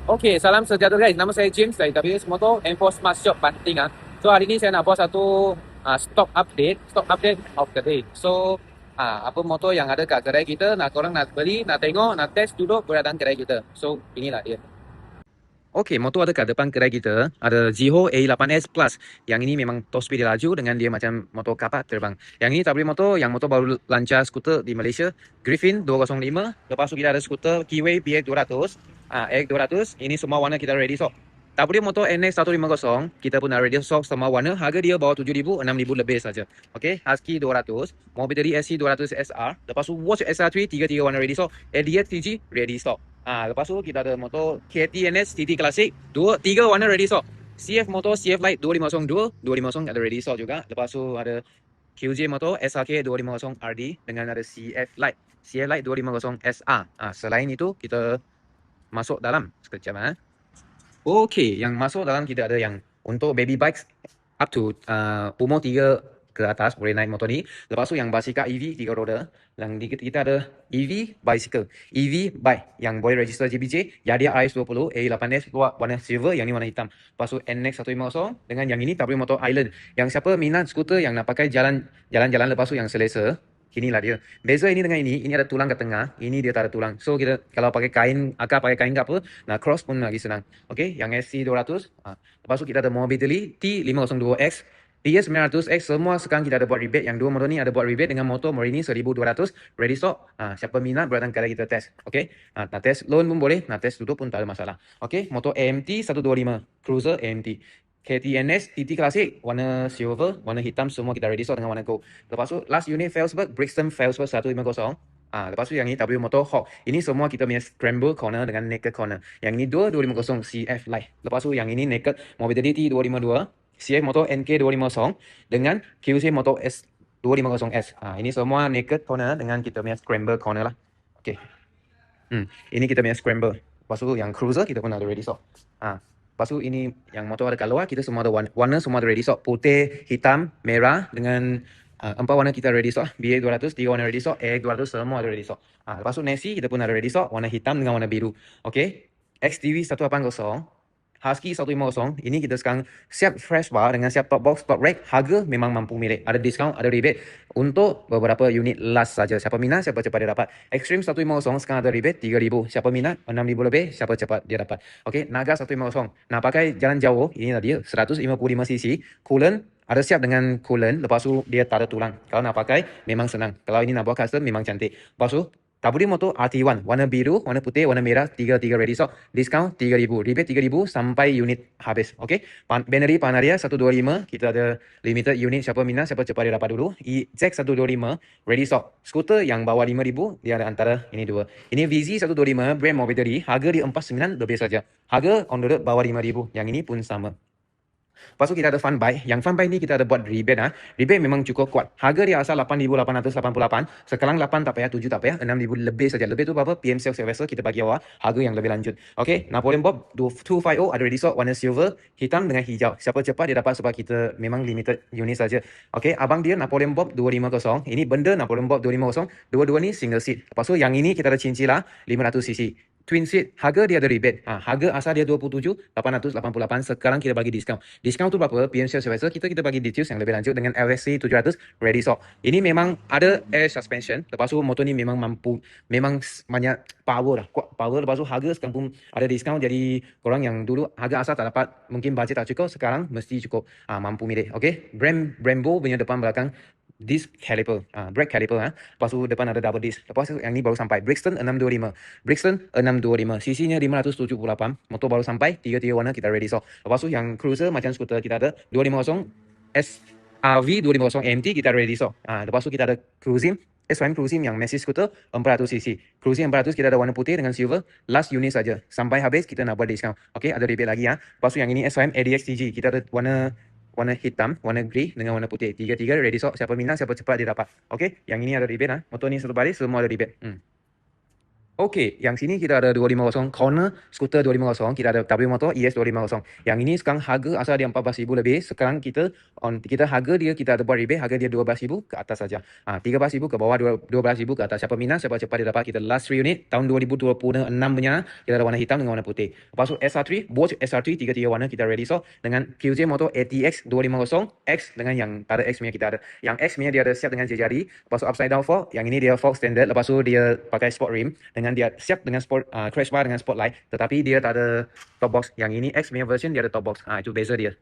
Okey, salam sejahtera guys. Nama saya James dari WS Motor Enforce Smart Shop Banting ah. So hari ni saya nak buat satu stock update of the day. So apa motor yang ada kat kedai kita, nak korang nak beli, nak tengok, nak test duduk boleh datang kedai kita. So inilah dia. Okey, motor ada kat depan kedai kita. Ada Ziho A8S Plus. Yang ini memang top speed dia laju dengan dia macam motor kapal terbang. Yang ini tak boleh motor, yang motor baru lancar skuter di Malaysia. Griffin 205. Lepas tu kita ada skuter Keyway BX200. AX200. Ini semua warna kita ready stock. Tak boleh motor NX 150. Kita pun dah ready stock semua warna. Harga dia bawah 7,000, 6,000 lebih saja. Okey, Husky 200. Mobility SC 200 SR. Lepas tu Watch SR3 tiga warna ready stock. LDX TG ready stock. Lepas tu kita ada motor KTNS TT Classic, tiga warna ready stock. CF motor CF Lite 250 250 ada ready stock juga. Lepas tu ada QJ motor SRK 250 RD dengan ada CF Lite 250 SR. Selain itu kita masuk dalam sekejap. Okey, yang masuk dalam kita ada yang untuk baby bikes up to umur 3 ke atas boleh naik motor ni. Lepas tu yang basikal EV 3 roda. Yang kita ada EV bicycle, EV bike yang boleh register JBJ, Yadia RS20 A8S warna silver, yang ni warna hitam. Lepas tu NX 150 dengan yang ini tak boleh motor island. Yang siapa minat skuter yang nak pakai jalan-jalan lepas tu yang selesa, inilah dia. Beza ini dengan ini ada tulang kat tengah, ini dia tak ada tulang. So kita kalau pakai kain, akak pakai kain ke apa, nak cross pun lagi senang. Okey, yang SC200. Lepas tu kita ada Mobility T502X, PS900X, semua sekarang kita ada buat rebate. Yang dua motor ni ada buat rebate dengan motor Morini 1200 ready stock. Siapa minat boleh datang kedai kita test. Okey, nak test loan pun boleh, nak test duduk pun tak ada masalah. Okey, motor AMT 125 Cruiser AMT. KTNS TT Classic warna silver, warna hitam, semua kita ready stock dengan warna gold. Lepas tu last unit Felsberg Brixton Felsberg 150. Lepas tu yang ni W Motor Hawk. Ini semua kita punya scramble corner dengan naked corner. Yang ini 250 CF Lite. Lepas tu yang ini naked Mobility 252, CF Motor NK 250 dengan QC Motor S 250S. Ini semua naked corner dengan kita punya scramble corner lah. Okey. Ini kita punya scramble. Lepas tu yang cruiser kita pun ada ready stock. Lepas tu ini yang motor ada kat luar, kita semua ada warna semua ada ready stock. Putih, hitam, merah dengan empat warna kita ready stock. BA200 tiga warna ready stock, AX200 semua ada ready stock. Lepas tu Nessie kita pun ada ready stock, warna hitam dengan warna biru. Okey. XTV 180, Husky 150. Ini kita sekarang siap fresh bar dengan siap top box, top rack. Harga memang mampu milik. Ada discount, ada rebate untuk beberapa unit last saja. Siapa minat, siapa cepat dia dapat. Extreme 150 sekarang ada rebate 3,000. Siapa minat 6,000 lebih, siapa cepat dia dapat. Okey, Naga 150. Nak pakai jalan jauh, inilah dia 155cc. Coolant ada siap dengan coolant. Lepas tu dia tak ada tulang. Kalau nak pakai memang senang. Kalau ini nak buat custom memang cantik. Lepas tu tak boleh motor RT1, warna biru, warna putih, warna merah, tiga ready stock. Discount 3,000, rebate 3,000 sampai unit habis. Okey. Bannery Panaria 125, kita ada limited unit, siapa minat, siapa cepat dia dapat dulu. EZ 125 ready stock. Skuter yang bawah 5,000 dia ada antara ini dua. Ini VZ 125 brand Mobility, harga dia 49 lebih saja. Harga on the road bawah 5,000. Yang ini pun sama. Lepas tu kita ada fun buy. Yang fun buy ni kita ada buat rebate. Rebate memang cukup kuat. Harga dia asal 8,888. Sekarang 8 tak payah, 7 tak payah, 6,000 lebih saja. Lebih tu berapa? PM Sales Service kita bagi awak harga yang lebih lanjut. Okey, Napoleon Bob 250 ada ready stock warna silver, hitam dengan hijau. Siapa cepat dia dapat sebab kita memang limited unit saja. Okey, abang dia Napoleon Bob 250. Ini benda Napoleon Bob 250. Dua-dua ni single seat. Lepas tu yang ini kita ada cincin 500cc. Twin seat, harga dia ada rebate. Harga asal dia 27,888. Sekarang kita bagi diskaun. Diskaun tu berapa? PM Sales Service kita bagi details yang lebih lanjut dengan LSC 700 ready stock. Ini memang ada air suspension. Lepas tu motor ni memang mampu, memang banyak power lah. Kuat power. Lepas tu harga sekarang pun ada diskaun. Jadi korang yang dulu harga asal tak dapat, mungkin budget tak cukup, sekarang mesti cukup. Mampu milih. Okay. Brembo punya depan belakang disc caliper, brake caliper. Lepas tu depan ada double disc. Lepas tu yang ni baru sampai Brixton 625. Brixton 625. CC-nya 578. Motor baru sampai, tiga warna kita ready stock. Lepas tu yang cruiser macam skuter kita ada 250 SRV 250 AMT kita ready stock. Lepas tu kita ada cruising SYM Cruising yang massive scooter 400cc. Cruising 400 kita ada warna putih dengan silver. Last unit saja. Sampai habis kita nak buat discount. Okay, ada rebate lagi. Lepas tu yang ini SYM ADX TG. Kita ada warna hitam, warna grey dengan warna putih. Tiga ready stock. Siapa minat, siapa cepat dia dapat. Okey, yang ini ada rebate. Motor ni satu baris, semua ada rebate. Okey, yang sini kita ada 250 corner skuter 250, kita ada W motor ES 250. Yang ini sekarang harga asal dia 14,000 lebih, sekarang kita harga dia kita ada buat rebate, harga dia 12,000 ke atas saja. 13,000 ke bawah, 12,000 ke atas. Siapa minat, siapa cepat dia dapat. Kita last 3 unit tahun 2026 punya, kita ada warna hitam dengan warna putih. Lepas tu SR3, Bosch SR3 tiga warna kita ready stock dengan QJ motor ATX 250 X dengan yang tak ada X punya kita ada. Yang X punya dia ada siap dengan jari, lepas tu upside down fork, yang ini dia fork standard, lepas tu dia pakai sport rim dengan dia siap dengan sport crash bar dengan spotlight, tetapi dia tak ada top box. Yang ini X punya version dia ada top box. Itu beza dia.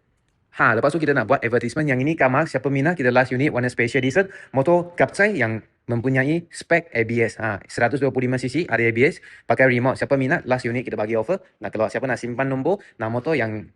Lepas tu kita nak buat advertisement. Yang ini Kamal, siapa minat, kita last unit warna special edition motor Kapcai yang mempunyai spek ABS. 125cc ada ABS, pakai remote. Siapa minat, last unit kita bagi offer. Nak keluar, siapa nak simpan nombor, nak motor yang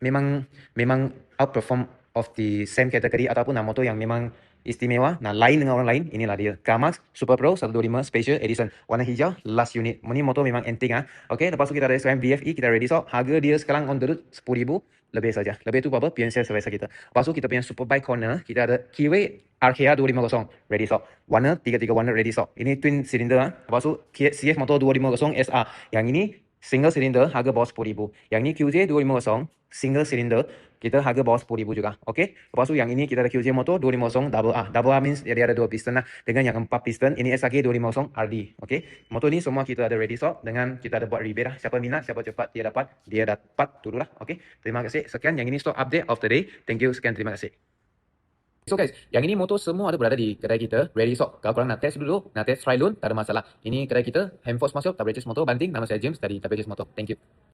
memang outperform of the same category ataupun nak motor yang memang istimewa, nah lain dengan orang lain, inilah dia. Kamax Super Pro 125 Special Edition warna hijau, last unit. Ini motor memang antik. Okey, lepas tu kita ada SRM VFE, kita ready stock. Harga dia sekarang on the road 10,000 lebih saja. Lebih tu apa? PNC service kita. Lepas tu kita punya Superbike corner, kita ada Kiwi RKR 250 ready stock. Warna 33 warna ready stock. Ini twin cylinder. Lepas tu CF motor 250 SR. Yang ini single cylinder, harga bawah 10,000. Yang ini QJ 250 single cylinder, kita harga bawah 10,000 juga. Okey. Lepas tu yang ini kita ada QJ motor 250 double A. Double A means dia ada 2 piston lah. Dengan yang 4 piston, ini SAG 250 RD. Okey. Motor ni semua kita ada ready stock dengan kita ada buat rebate lah. Siapa minat, siapa cepat dia dapat dulu lah. Okey. Terima kasih. Sekian yang ini stock update of the day. Thank you. Sekian, terima kasih. So guys, yang ini motor semua ada berada di kedai kita, ready stock. Kalau korang nak test dulu, nak test try loan, tak ada masalah. Ini kedai kita, Handforce Masuk, Tabretis Motor, Banting. Nama saya James dari Tabretis Motor. Thank you.